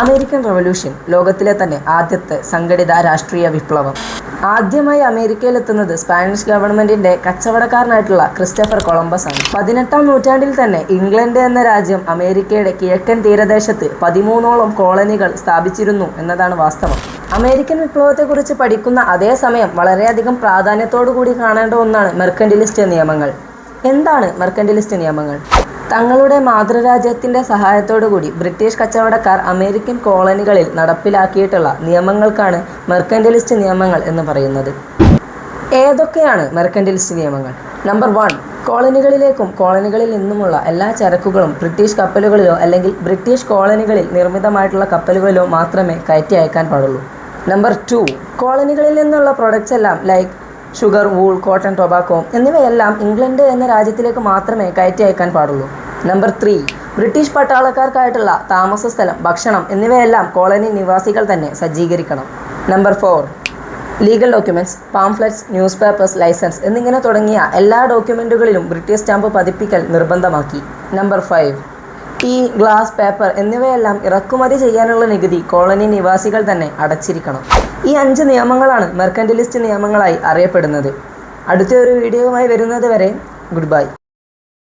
American revolution ലോകത്തിലെ തന്നെ ആദ്യത്തെ സംഘടിത രാഷ്ട്രീയ വിപ്ലവം. ആദ്യമായി അമേരിക്കയിലെത്തുന്നത് സ്പാനിഷ് ഗവൺമെൻറ്റിൻ്റെ കച്ചവടക്കാരനായിട്ടുള്ള ക്രിസ്റ്റഫർ കൊളംബസ് ആണ്. 18-ാം നൂറ്റാണ്ടിൽ തന്നെ ഇംഗ്ലണ്ട് എന്ന രാജ്യം അമേരിക്കയുടെ കിഴക്കൻ തീരദേശത്ത് 13ഓളം കോളനികൾ സ്ഥാപിച്ചിരുന്നു എന്നതാണ് വാസ്തവം. അമേരിക്കൻ വിപ്ലവത്തെക്കുറിച്ച് പഠിക്കുന്ന അതേ സമയം വളരെയധികം പ്രാധാന്യത്തോടു കൂടി കാണേണ്ട ഒന്നാണ് മെർക്കന്റിലിസ്റ്റ് നിയമങ്ങൾ. എന്താണ് മെർക്കന്റിലിസ്റ്റ് നിയമങ്ങൾ? തങ്ങളുടെ മാതൃരാജ്യത്തിൻ്റെ സഹായത്തോടുകൂടി ബ്രിട്ടീഷ് കച്ചവടക്കാർ അമേരിക്കൻ കോളനികളിൽ നടപ്പിലാക്കിയിട്ടുള്ള നിയമങ്ങൾക്കാണ് മെർക്കന്റിലിസ്റ്റ് നിയമങ്ങൾ എന്ന് പറയുന്നത്. ഏതൊക്കെയാണ് മെർക്കന്റിലിസ്റ്റ് നിയമങ്ങൾ? നമ്പർ 1, കോളനികളിലേക്കും കോളനികളിൽ നിന്നുമുള്ള എല്ലാ ചരക്കുകളും ബ്രിട്ടീഷ് കപ്പലുകളിലോ അല്ലെങ്കിൽ ബ്രിട്ടീഷ് കോളനികളിൽ നിർമ്മിതമായിട്ടുള്ള കപ്പലുകളിലോ മാത്രമേ കയറ്റി അയക്കാൻ പാടുള്ളൂ. നമ്പർ 2, കോളനികളിൽ നിന്നുള്ള പ്രൊഡക്ട്സ് എല്ലാം like sugar, wool, cotton, tobacco എന്നിവയെല്ലാം ഇംഗ്ലണ്ട് എന്ന രാജ്യത്തിലേക്ക് മാത്രമേ കയറ്റി അയക്കാൻ പാടുള്ളൂ. നമ്പർ 3, ബ്രിട്ടീഷ് പട്ടാളക്കാർക്കായിട്ടുള്ള താമസ സ്ഥലം, ഭക്ഷണം എന്നിവയെല്ലാം കോളനി നിവാസികൾ തന്നെ സജ്ജീകരിക്കണം. Number 4, legal documents, pamphlets, newspapers, licence എന്നിങ്ങനെ തുടങ്ങിയ എല്ലാ ഡോക്യുമെൻറ്റുകളിലും ബ്രിട്ടീഷ് സ്റ്റാമ്പ് പതിപ്പിക്കൽ നിർബന്ധമാക്കി. നമ്പർ 5, ടീ, ഗ്ലാസ്, പേപ്പർ എന്നിവയെല്ലാം ഇറക്കുമതി ചെയ്യാനുള്ള നികുതി കോളനി നിവാസികൾ തന്നെ അടച്ചിരിക്കണം. ഈ 5 നിയമങ്ങളാണ് മെർക്കന്റിലിസ്റ്റ് നിയമങ്ങളായി അറിയപ്പെടുന്നത്. അടുത്ത ഒരു വീഡിയോയുമായി വരുന്നത് വരെ ഗുഡ് ബൈ.